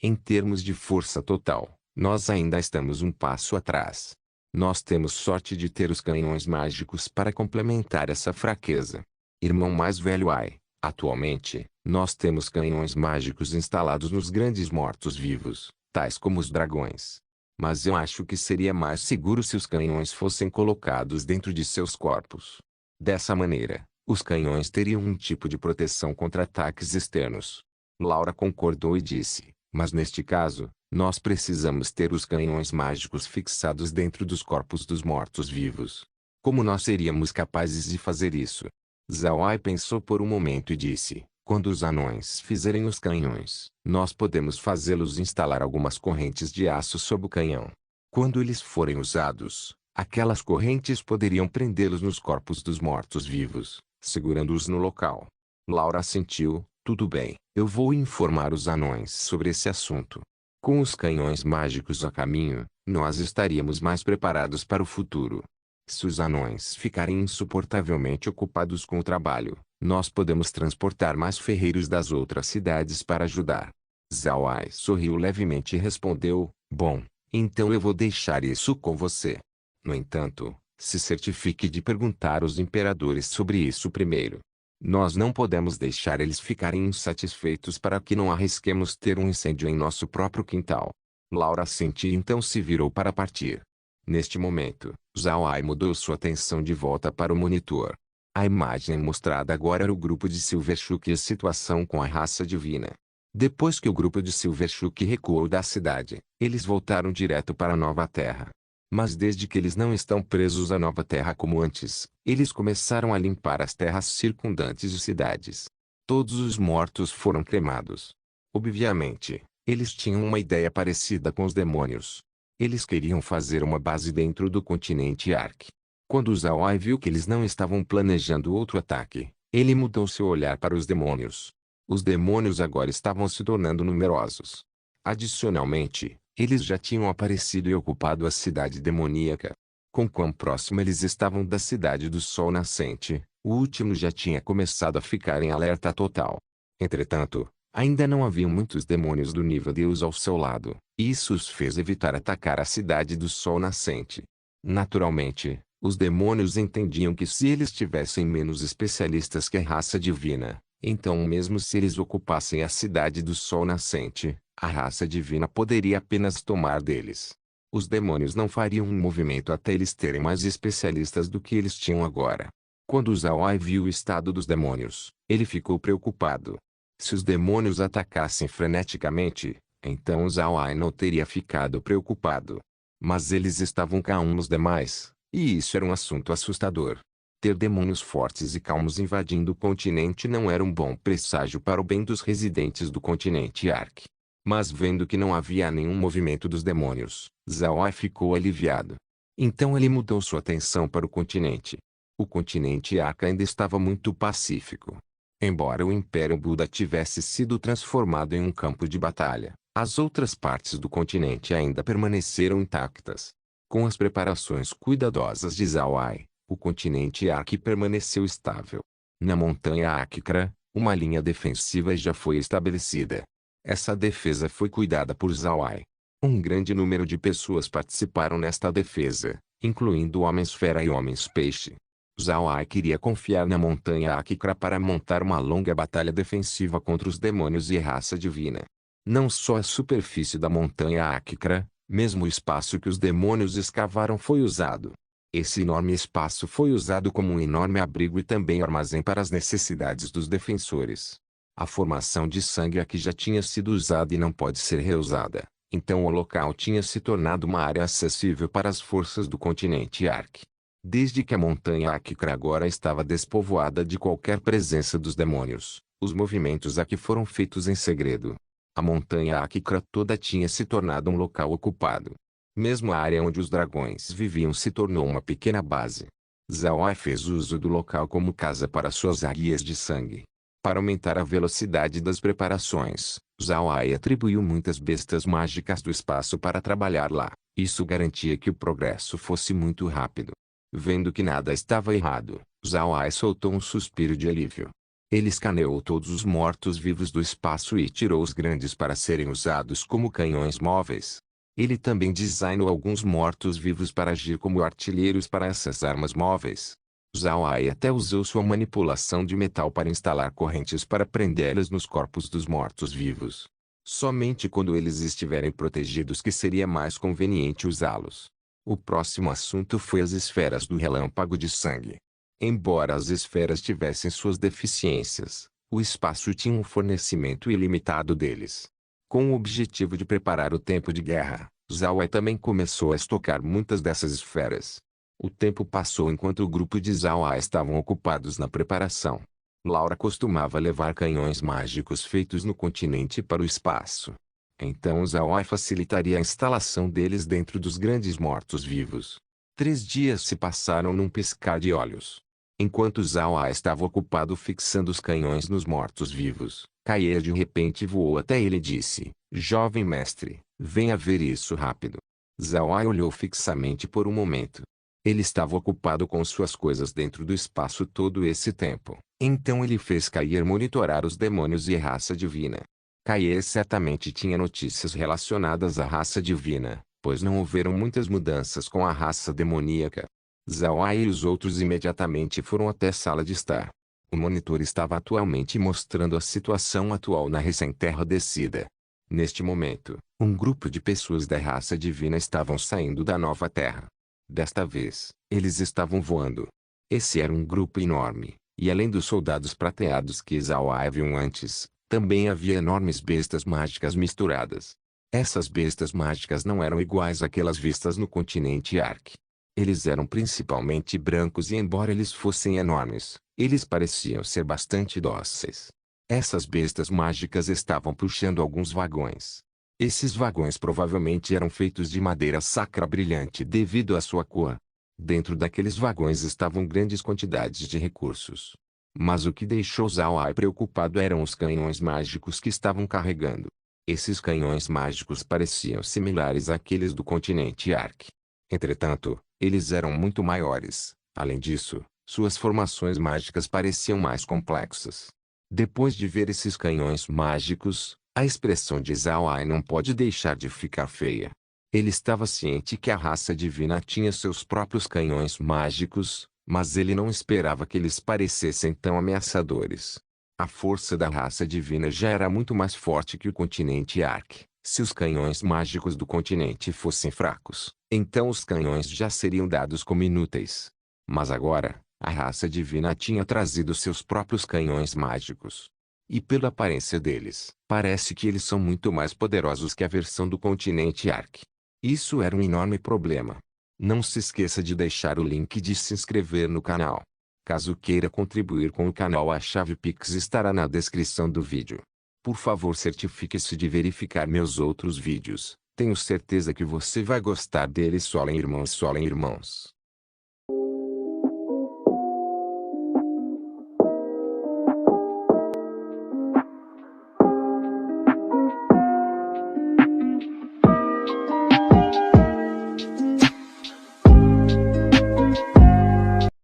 Em termos de força total, nós ainda estamos um passo atrás. Nós temos sorte de ter os canhões mágicos para complementar essa fraqueza. Irmão mais velho Ai, atualmente, nós temos canhões mágicos instalados nos grandes mortos-vivos, tais como os dragões. Mas eu acho que seria mais seguro se os canhões fossem colocados dentro de seus corpos. Dessa maneira, os canhões teriam um tipo de proteção contra ataques externos. Laura concordou e disse: mas neste caso, nós precisamos ter os canhões mágicos fixados dentro dos corpos dos mortos-vivos. Como nós seríamos capazes de fazer isso? Zawai pensou por um momento e disse: quando os anões fizerem os canhões, nós podemos fazê-los instalar algumas correntes de aço sob o canhão. Quando eles forem usados, aquelas correntes poderiam prendê-los nos corpos dos mortos-vivos, segurando-os no local. Laura assentiu: tudo bem, eu vou informar os anões sobre esse assunto. Com os canhões mágicos a caminho, nós estaríamos mais preparados para o futuro. Se os anões ficarem insuportavelmente ocupados com o trabalho, nós podemos transportar mais ferreiros das outras cidades para ajudar. Zawai sorriu levemente e respondeu: bom, então eu vou deixar isso com você. No entanto, se certifique de perguntar aos imperadores sobre isso primeiro. Nós não podemos deixar eles ficarem insatisfeitos para que não arrisquemos ter um incêndio em nosso próprio quintal. Laura assentiu e então se virou para partir. Neste momento, Zawai mudou sua atenção de volta para o monitor. A imagem mostrada agora era o grupo de Silverchuck e a situação com a raça divina. Depois que o grupo de Silverchuck recuou da cidade, eles voltaram direto para a Nova Terra. Mas desde que eles não estão presos à Nova Terra como antes, eles começaram a limpar as terras circundantes e cidades. Todos os mortos foram cremados. Obviamente, eles tinham uma ideia parecida com os demônios. Eles queriam fazer uma base dentro do continente Ark. Quando Zawai viu que eles não estavam planejando outro ataque, ele mudou seu olhar para os demônios. Os demônios agora estavam se tornando numerosos. Adicionalmente, eles já tinham aparecido e ocupado a cidade demoníaca. Com quão próximo eles estavam da cidade do Sol Nascente, o último já tinha começado a ficar em alerta total. Entretanto, ainda não haviam muitos demônios do nível Deus ao seu lado, e isso os fez evitar atacar a cidade do Sol Nascente. Naturalmente, os demônios entendiam que se eles tivessem menos especialistas que a raça divina, então mesmo se eles ocupassem a cidade do Sol Nascente, a raça divina poderia apenas tomar deles. Os demônios não fariam um movimento até eles terem mais especialistas do que eles tinham agora. Quando Zawai viu o estado dos demônios, ele ficou preocupado. Se os demônios atacassem freneticamente, então Zawai não teria ficado preocupado. Mas eles estavam calmos demais, e isso era um assunto assustador. Ter demônios fortes e calmos invadindo o continente não era um bom presságio para o bem dos residentes do continente Ark. Mas vendo que não havia nenhum movimento dos demônios, Zawai ficou aliviado. Então ele mudou sua atenção para o continente. O continente Ark ainda estava muito pacífico. Embora o Império Buda tivesse sido transformado em um campo de batalha, as outras partes do continente ainda permaneceram intactas. Com as preparações cuidadosas de Zawai, o continente Ark permaneceu estável. Na montanha Akra, uma linha defensiva já foi estabelecida. Essa defesa foi cuidada por Zawai. Um grande número de pessoas participaram nesta defesa, incluindo Homens-Fera e Homens-Peixe. Zawai queria confiar na montanha Akra para montar uma longa batalha defensiva contra os demônios e a raça divina. Não só a superfície da montanha Akra, mesmo o espaço que os demônios escavaram foi usado. Esse enorme espaço foi usado como um enorme abrigo e também armazém para as necessidades dos defensores. A formação de sangue aqui já tinha sido usada e não pode ser reusada, então o local tinha se tornado uma área acessível para as forças do continente Ark. Desde que a montanha Akra agora estava despovoada de qualquer presença dos demônios, os movimentos aqui foram feitos em segredo. A montanha Akra toda tinha se tornado um local ocupado. Mesmo a área onde os dragões viviam se tornou uma pequena base. Zhao Ai fez uso do local como casa para suas águias de sangue. Para aumentar a velocidade das preparações, Zhao Ai atribuiu muitas bestas mágicas do espaço para trabalhar lá. Isso garantia que o progresso fosse muito rápido. Vendo que nada estava errado, Zhao Ai soltou um suspiro de alívio. Ele escaneou todos os mortos-vivos do espaço e tirou os grandes para serem usados como canhões móveis. Ele também designou alguns mortos-vivos para agir como artilheiros para essas armas móveis. Zhao Ai até usou sua manipulação de metal para instalar correntes para prendê-las nos corpos dos mortos-vivos. Somente quando eles estiverem protegidos que seria mais conveniente usá-los. O próximo assunto foi as esferas do relâmpago de sangue. Embora as esferas tivessem suas deficiências, o espaço tinha um fornecimento ilimitado deles. Com o objetivo de preparar o tempo de guerra, Zhao Ai também começou a estocar muitas dessas esferas. O tempo passou enquanto o grupo de Zhao Ai estavam ocupados na preparação. Laura costumava levar canhões mágicos feitos no continente para o espaço. Então Zhao Ai facilitaria a instalação deles dentro dos grandes mortos-vivos. 3 dias se passaram num piscar de olhos. Enquanto Zhao Ai estava ocupado fixando os canhões nos mortos-vivos, Kaeya de repente voou até ele e disse: "Jovem mestre, venha ver isso rápido." Zhao Ai olhou fixamente por um momento. Ele estava ocupado com suas coisas dentro do espaço todo esse tempo. Então ele fez Kaeya monitorar os demônios e a raça divina. Kaeya certamente tinha notícias relacionadas à raça divina, pois não houveram muitas mudanças com a raça demoníaca. Zhao Ai e os outros imediatamente foram até a sala de estar. O monitor estava atualmente mostrando a situação atual na recém-terra descida. Neste momento, um grupo de pessoas da raça divina estavam saindo da nova terra. Desta vez, eles estavam voando. Esse era um grupo enorme, e além dos soldados prateados que Zhao Ai viu antes, também havia enormes bestas mágicas misturadas. Essas bestas mágicas não eram iguais àquelas vistas no continente Ark. Eles eram principalmente brancos e embora eles fossem enormes, eles pareciam ser bastante dóceis. Essas bestas mágicas estavam puxando alguns vagões. Esses vagões provavelmente eram feitos de madeira sacra brilhante devido à sua cor. Dentro daqueles vagões estavam grandes quantidades de recursos. Mas o que deixou Zhao Ai preocupado eram os canhões mágicos que estavam carregando. Esses canhões mágicos pareciam similares àqueles do continente Ark. Entretanto, eles eram muito maiores. Além disso, suas formações mágicas pareciam mais complexas. Depois de ver esses canhões mágicos, a expressão de Zhao Ai não pode deixar de ficar feia. Ele estava ciente que a raça divina tinha seus próprios canhões mágicos, mas ele não esperava que eles parecessem tão ameaçadores. A força da raça divina já era muito mais forte que o continente Ark. Se os canhões mágicos do continente fossem fracos, então os canhões já seriam dados como inúteis. Mas agora, a raça divina tinha trazido seus próprios canhões mágicos. E pela aparência deles, parece que eles são muito mais poderosos que a versão do continente Ark. Isso era um enorme problema. Não se esqueça de deixar o link de se inscrever no canal. Caso queira contribuir com o canal, a chave Pix estará na descrição do vídeo. Por favor, certifique-se de verificar meus outros vídeos. Tenho certeza que você vai gostar deles. Solem irmãos, solem irmãos.